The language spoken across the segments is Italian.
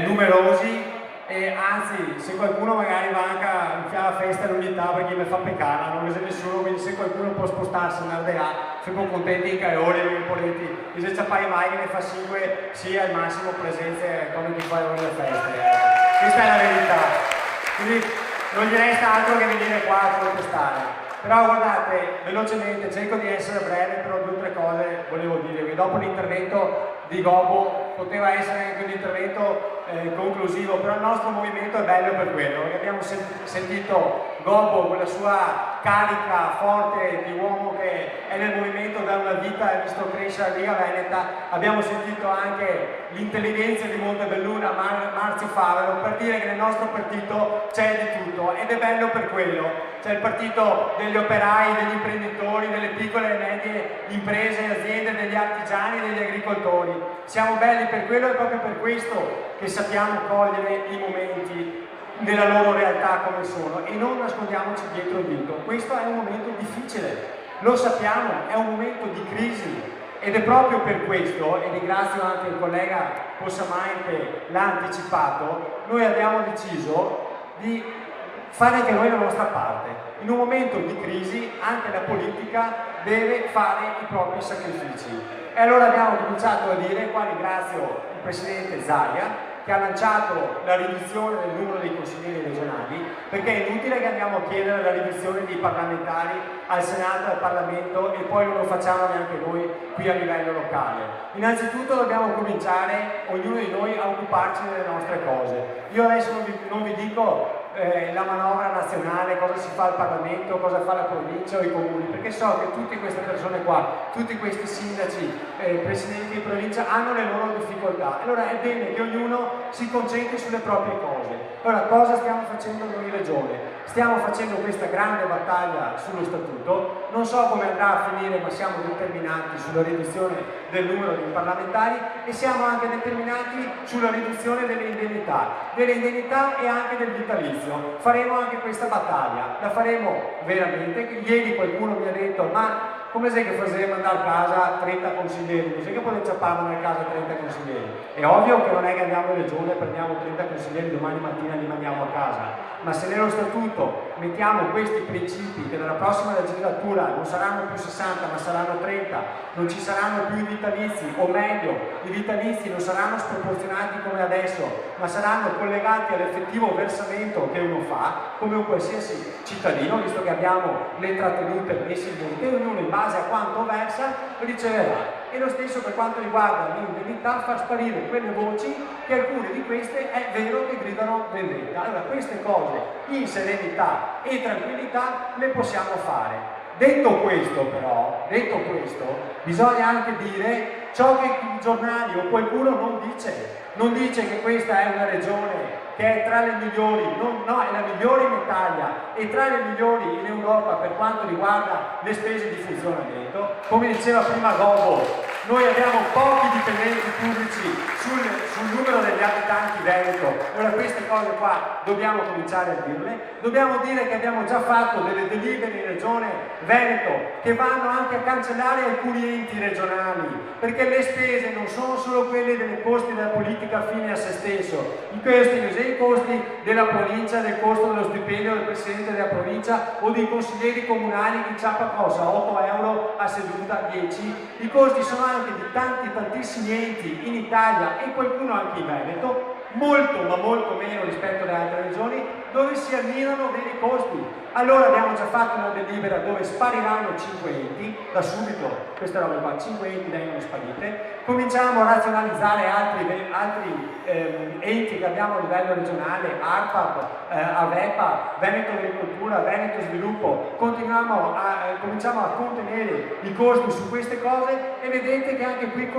numerosi, e anzi, se qualcuno magari manca in la festa l'unità perché mi fa peccare, non c'è nessuno, quindi se qualcuno può spostarsi in Ardea, siamo contenti che ore e potenti, e se c'è mai che ne fa 5 sia al massimo presenze quando ti fai ore le feste. Questa è la verità, quindi non gli resta altro che venire qua a protestare. Però guardate, velocemente, cerco di essere breve, però 2 o 3 cose volevo dire, che dopo l'intervento di Gobbo poteva essere anche un intervento conclusivo, però il nostro movimento è bello per quello, perché abbiamo sentito Gobbo con la sua carica forte di uomo che è nel movimento da una vita e visto crescere la Lega Veneta, abbiamo sentito anche l'intelligenza di Montebelluna, Marzio Favero, per dire che nel nostro partito c'è di tutto ed è bello per quello. C'è il partito degli operai, degli imprenditori, delle piccole e medie imprese e aziende, degli artigiani e degli agricoltori. Siamo belli per quello e proprio per questo che sappiamo cogliere i momenti nella loro realtà come sono e non nascondiamoci dietro il dito. Questo è un momento difficile, lo sappiamo, è un momento di crisi ed è proprio per questo, e ringrazio anche il collega Possamai che l'ha anticipato, noi abbiamo deciso di fare anche noi la nostra parte. In un momento di crisi anche la politica deve fare i propri sacrifici. E allora abbiamo cominciato a dire, qua ringrazio il Presidente Zaia, che ha lanciato la riduzione del numero dei consiglieri regionali, perché è inutile che andiamo a chiedere la riduzione dei parlamentari al Senato e al Parlamento e poi non lo facciamo neanche noi qui a livello locale. Innanzitutto dobbiamo cominciare, ognuno di noi, a occuparci delle nostre cose. Io adesso non vi dico la manovra nazionale, cosa si fa al Parlamento, cosa fa la provincia o i comuni, perché so che tutte queste persone qua, tutti questi sindaci, presidenti di provincia hanno le loro difficoltà. Allora è bene che ognuno si concentri sulle proprie cose. Allora cosa stiamo facendo noi in Regione? Stiamo facendo questa grande battaglia sullo statuto, non so come andrà a finire, ma siamo determinati sulla riduzione del numero di parlamentari e siamo anche determinati sulla riduzione delle indennità e anche del vitalizio. Faremo anche questa battaglia, la faremo veramente. Ieri qualcuno mi ha detto, ma come sai che faremo andare a casa 30 consiglieri? Così che potete ciappare a casa 30 consiglieri? È ovvio che non è che andiamo in regione e prendiamo 30 consiglieri domani mattina li mandiamo a casa, ma se nello statuto mettiamo questi principi che nella prossima legislatura non saranno più 60 ma saranno 30, non ci saranno più i vitalizi, o meglio, i vitalizi non saranno sproporzionati come adesso, ma saranno collegati all'effettivo versamento che uno fa, come un qualsiasi cittadino, visto che abbiamo le trattenute mensilmente, ognuno in base a quanto versa riceverà. E lo stesso per quanto riguarda l'indennità, far sparire quelle voci che alcune di queste è vero che gridano vendetta. Allora queste cose in serenità e tranquillità le possiamo fare. Detto questo però, bisogna anche dire ciò che i giornali o qualcuno non dice che questa è una regione che è tra le migliori, no, è la migliore in Italia e tra le migliori in Europa per quanto riguarda le spese di funzionamento. Come diceva prima Gobbo, noi abbiamo pochi dipendenti pubblici sul numero degli abitanti veneto. Ora queste cose qua dobbiamo cominciare a dirle, dobbiamo dire che abbiamo già fatto delle delibere in regione Veneto che vanno anche a cancellare alcuni enti regionali, perché le spese non sono solo quelle dei costi della politica fine a se stesso, i costi della provincia, del costo dello stipendio del presidente della provincia o dei consiglieri comunali che ciappa cosa? 8 euro a seduta, 10. I costi sono anche di tantissimi enti in Italia e qualcuno anche in Veneto, molto ma molto meno rispetto alle altre regioni, dove si ammirano veri costi. Allora abbiamo già fatto una delibera dove spariranno 5 enti, da subito queste robe qua, 5 enti vengono sparite, cominciamo a razionalizzare altri enti che abbiamo a livello regionale, ARPAB, AVEPA, Veneto Agricoltura, Veneto Sviluppo, cominciamo a contenere i costi su queste cose e vedete che anche qui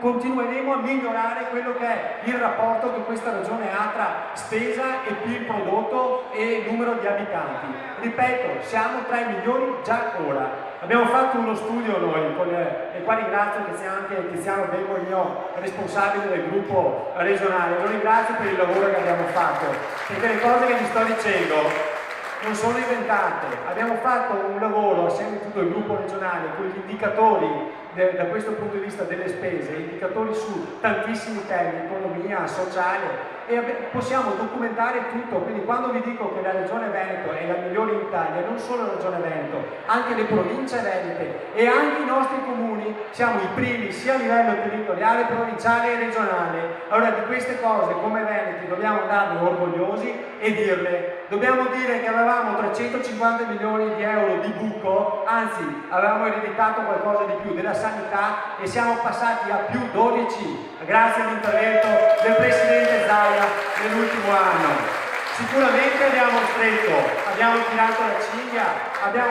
continueremo a migliorare quello che è il rapporto che questa regione ha tra spesa e PIL prodotto e numero di abitanti. Ripeto, siamo tra i migliori già ora. Abbiamo fatto uno studio noi, e qua ringrazio anche Tiziano Bello, il mio responsabile del gruppo regionale, lo ringrazio per il lavoro che abbiamo fatto, perché le cose che vi sto dicendo non sono inventate. Abbiamo fatto un lavoro assieme a tutto il gruppo regionale con gli indicatori da questo punto di vista delle spese, indicatori su tantissimi temi, economia, sociale, e possiamo documentare tutto. Quindi quando vi dico che la Regione Veneto è la migliore in Italia, non solo la Regione Veneto, anche le province venete e anche i nostri comuni siamo i primi sia a livello territoriale, provinciale e regionale. Allora di queste cose come veneti dobbiamo andarne orgogliosi e dirle. Dobbiamo dire che avevamo 350 milioni di euro di buco, anzi avevamo ereditato qualcosa di più della sanità e siamo passati a più 12 grazie all'intervento del Presidente Zaia nell'ultimo anno. Sicuramente abbiamo stretto, abbiamo tirato la cinghia,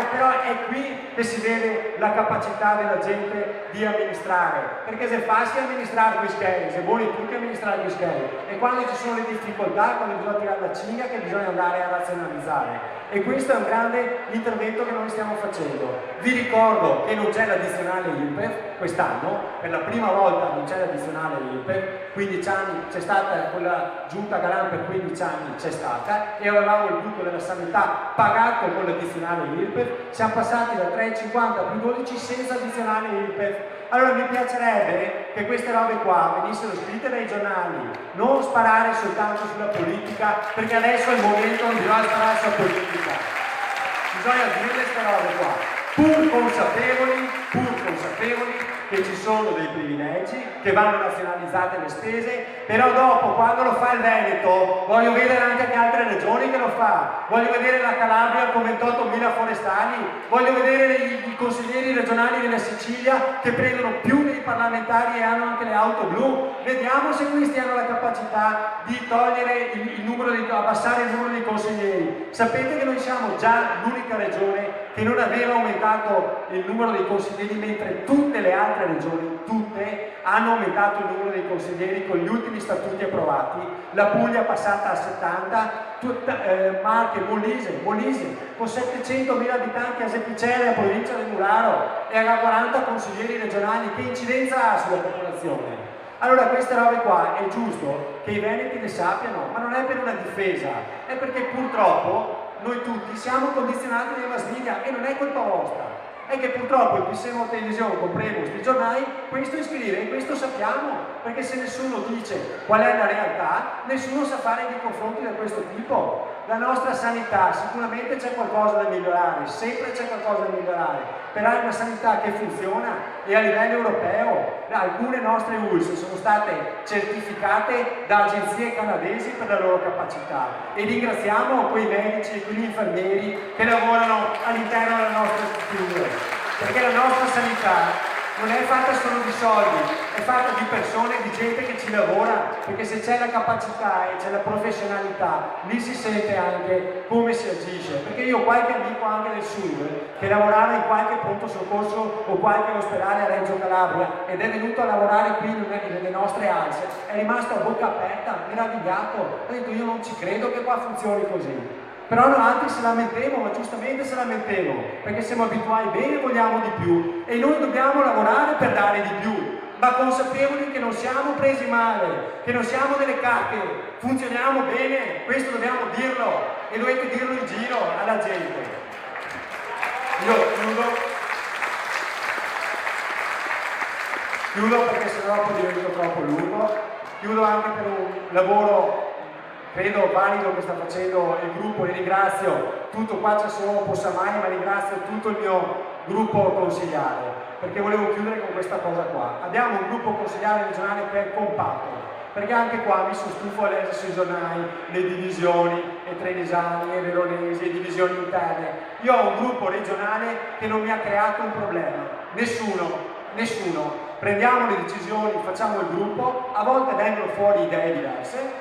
però è qui che si vede la capacità della gente di amministrare, perché se facile amministrare quei schemi, se vuoi tutti amministrare quei schemi, e quando ci sono le difficoltà, quando bisogna tirare la cinghia, che bisogna andare a razionalizzare. E questo è un grande intervento che noi stiamo facendo. Vi ricordo che non c'è l'addizionale IRPEF quest'anno, per la prima volta non c'è l'addizionale IRPEF, 15 anni c'è stata quella giunta Galan, per 15 anni c'è stata, e avevamo il buco della sanità pagato con l'addizionale IRPEF, siamo passati da 3,50 più 12 senza addizionale IRPEF. Allora mi piacerebbe che queste robe qua venissero scritte dai giornali, non sparare soltanto sulla politica, perché adesso è il momento, non bisogna sparare sulla politica, bisogna dire queste robe qua, pur consapevoli che ci sono dei privilegi, che vanno nazionalizzate le spese, però dopo, quando lo fa il Veneto, voglio vedere anche altre regioni che lo fa, voglio vedere la Calabria con 28.000 forestali, voglio vedere i consiglieri regionali della Sicilia che prendono più dei parlamentari e hanno anche le auto blu. Vediamo se questi hanno la capacità di togliere il numero abbassare il numero dei consiglieri. Sapete che noi siamo già l'unica regione che non aveva aumentato il numero dei consiglieri, mentre tutte le altre regioni, tutte, hanno aumentato il numero dei consiglieri con gli ultimi statuti approvati. La Puglia è passata a 70, Marche, Molise, con 700.000 abitanti, a Sepicelle, a provincia di Muraro, e ha 40 consiglieri regionali. Che incidenza ha sulla popolazione? Allora queste robe qua è giusto che i veneti le sappiano, ma non è per una difesa, è perché purtroppo noi tutti siamo condizionati dai mass media e non è colpa vostra. È che purtroppo il PSM televisione, compremo questi giornali, questo è scrivere e questo sappiamo, perché se nessuno dice qual è la realtà, nessuno sa fare dei confronti da questo tipo. La nostra sanità, sicuramente c'è qualcosa da migliorare, sempre c'è qualcosa da migliorare, però è una sanità che funziona e a livello europeo alcune nostre ULSS sono state certificate da agenzie canadesi per la loro capacità, e ringraziamo quei medici e quegli infermieri che lavorano all'interno delle nostre strutture, perché la nostra sanità non è fatta solo di soldi, è fatta di persone, di gente che ci lavora, perché se c'è la capacità e c'è la professionalità, lì si sente anche come si agisce. Perché io ho qualche amico anche del sud che lavorava in qualche pronto soccorso o qualche ospedale a Reggio Calabria ed è venuto a lavorare qui nelle nostre alze, è rimasto a bocca aperta, meravigliato, ha detto io non ci credo che qua funzioni così. Però noi altri se lamentemo, ma giustamente se lamentemo, perché siamo abituati bene e vogliamo di più, e noi dobbiamo lavorare per dare di più, ma consapevoli che non siamo presi male, che non siamo delle cacche, funzioniamo bene, questo dobbiamo dirlo, e dovete dirlo in giro alla gente. Io chiudo perché sennò poi divento troppo lungo, chiudo anche per un lavoro credo valido che sta facendo il gruppo, e ringrazio tutto, qua c'è solo Possamai, ma ringrazio tutto il mio gruppo consigliare, perché volevo chiudere con questa cosa qua. Abbiamo un gruppo consigliare regionale che è compatto, perché anche qua mi sono stufo a leggere sui giornali le divisioni, e trevisani, e veronesi, e divisioni interne. Io ho un gruppo regionale che non mi ha creato un problema, nessuno. Prendiamo le decisioni, facciamo il gruppo, a volte vengono fuori idee diverse,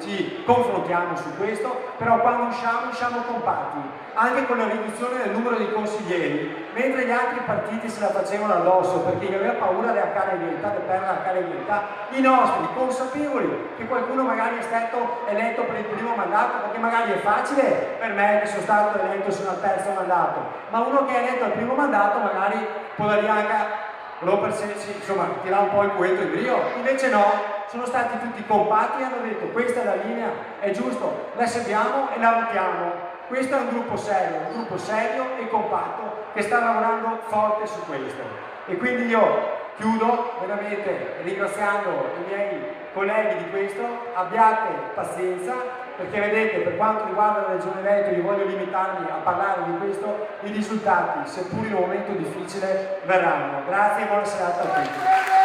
ci confrontiamo su questo, però quando usciamo compatti, anche con la riduzione del numero di consiglieri, mentre gli altri partiti se la facevano addosso perché gli aveva paura della carriera, di perdere la carriera, i nostri, consapevoli che qualcuno magari è stato eletto per il primo mandato, perché magari è facile per me che sono stato eletto sino al terzo mandato, ma uno che è eletto al primo mandato magari può dare anche insomma, tirare un po' il culetto in brio, invece no, sono stati tutti compatti e hanno detto questa è la linea, è giusto, la seguiamo e la votiamo. Questo è un gruppo serio e compatto che sta lavorando forte su questo. E quindi io chiudo veramente ringraziando i miei colleghi di questo, abbiate pazienza, perché vedete, per quanto riguarda la Regione Veneto, io voglio limitarmi a parlare di questo, i risultati, seppur in un momento difficile, verranno. Grazie e buona serata a tutti.